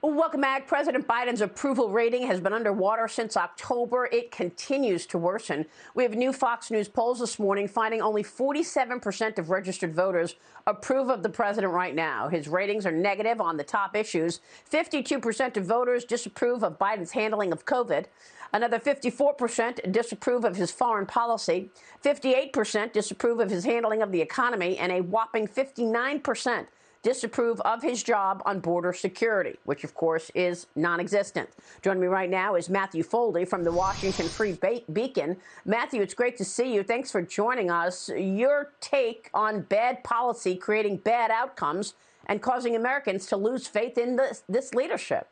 Welcome back. President Biden's approval rating has been underwater since October. It continues to worsen. We have new Fox News polls this morning finding only 47% of registered voters approve of the president right now. His ratings are negative on the top issues. 52% of voters disapprove of Biden's handling of COVID. Another 54% disapprove of his foreign policy. 58% disapprove of his handling of the economy, and a whopping 59% disapprove of his job on border security, which, of course, is non-existent. Joining me right now is Matthew Foldi from the Washington Free Beacon. Matthew, it's great to see you. Thanks for joining us. Your take on bad policy creating bad outcomes and causing Americans to lose faith in this leadership.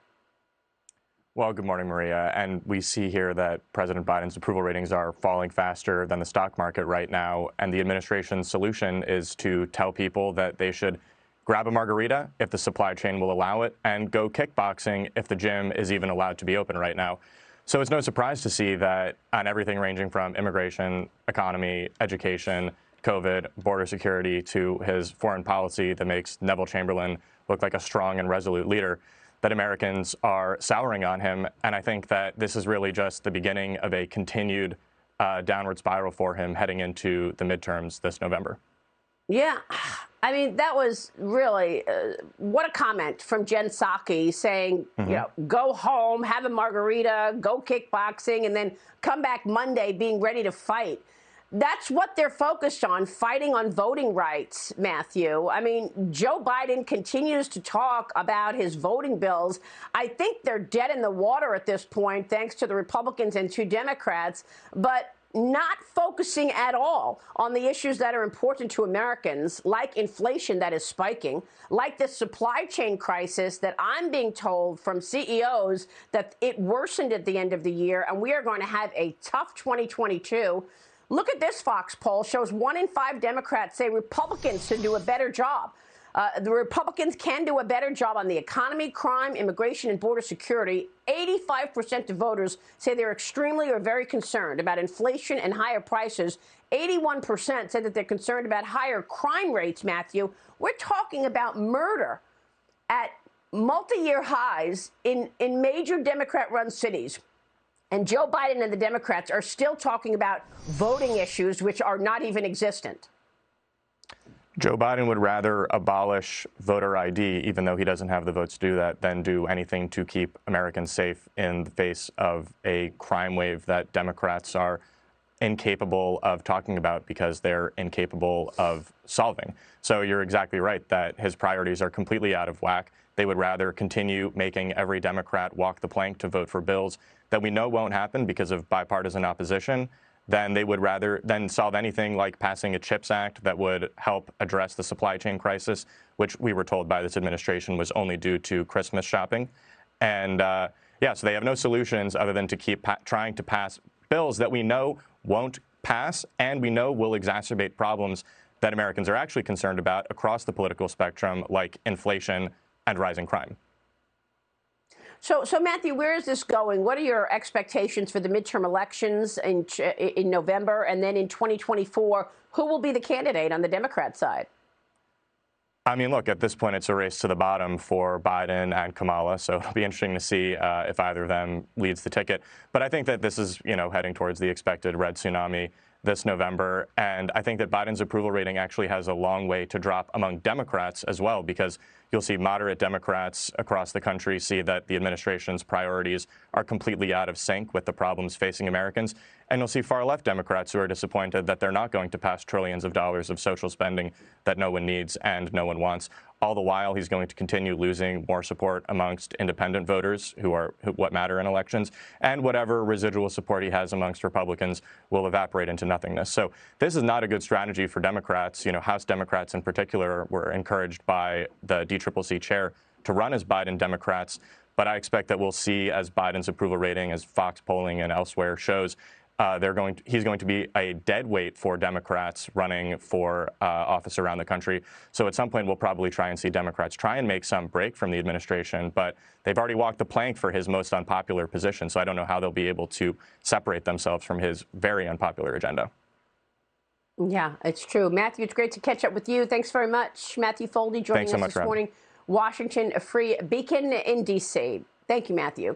Well, good morning, Maria. And we see here that President Biden's approval ratings are falling faster than the stock market right now. And the administration's solution is to tell people that they should grab a margarita if the supply chain will allow it, and go kickboxing if the gym is even allowed to be open right now. So it's no surprise to see that on everything ranging from immigration, economy, education, COVID, border security, to his foreign policy that makes Neville Chamberlain look like a strong and resolute leader, that Americans are souring on him. And I think that this is really just the beginning of a continued downward spiral for him heading into the midterms this November. Yeah. I mean, that was really, what a comment from Jen Psaki saying, you know, go home, have a margarita, go kickboxing, and then come back Monday being ready to fight. That's what they're focused on, fighting on voting rights, Matthew. I mean, Joe Biden continues to talk about his voting bills. I think they're dead in the water at this point, thanks to the Republicans and two Democrats. But not focusing at all on the issues that are important to Americans, like inflation that is spiking, like the supply chain crisis that I'm being told from CEOs that it worsened at the end of the year, and we are going to have a tough 2022. Look at this Fox poll, shows 1 in 5 Democrats say Republicans should do a better job. The Republicans can do a better job on the economy, crime, immigration, and border security. 85% of voters say they're extremely or very concerned about inflation and higher prices. 81% said that they're concerned about higher crime rates, Matthew. We're talking about murder at multi-year highs in major Democrat-run cities. And Joe Biden and the Democrats are still talking about voting issues which are not even existent. Joe Biden would rather abolish voter ID, even though he doesn't have the votes to do that, than do anything to keep Americans safe in the face of a crime wave that Democrats are incapable of talking about because they're incapable of solving. So you're exactly right that his priorities are completely out of whack. They would rather continue making every Democrat walk the plank to vote for bills that we know won't happen because of bipartisan opposition, then they would rather than solve anything like passing a CHIPS Act that would help address the supply chain crisis, which we were told by this administration was only due to Christmas shopping. And so they have no solutions other than to keep trying to pass bills that we know won't pass and we know will exacerbate problems that Americans are actually concerned about across the political spectrum, like inflation and rising crime. So Matthew, where is this going? What are your expectations for the midterm elections in November, and then in 2024? Who will be the candidate on the Democrat side? I mean, look, at this point, it's a race to the bottom for Biden and Kamala, so it'll be interesting to see if either of them leads the ticket. But I think that this is, heading towards the expected red tsunami this November. And I think that Biden's approval rating actually has a long way to drop among Democrats as well, because you'll see moderate Democrats across the country see that the administration's priorities are completely out of sync with the problems facing Americans. And you'll see far left Democrats who are disappointed that they're not going to pass trillions of dollars of social spending that no one needs and no one wants. All the while, he's going to continue losing more support amongst independent voters who what matter in elections, and whatever residual support he has amongst Republicans will evaporate into nothingness. So this is not a good strategy for Democrats. House Democrats in particular were encouraged by the DCCC chair to run as Biden Democrats. But I expect that we'll see, as Biden's approval rating, as Fox polling and elsewhere shows, he's going to be a dead weight for Democrats running for office around the country. So at some point, we'll probably try and see Democrats try and make some break from the administration. But they've already walked the plank for his most unpopular position. So I don't know how they'll be able to separate themselves from his very unpopular agenda. Yeah, it's true. Matthew, it's great to catch up with you. Thanks very much. Matthew Foldi joining us this morning. Washington, a free beacon in D.C. Thank you, Matthew.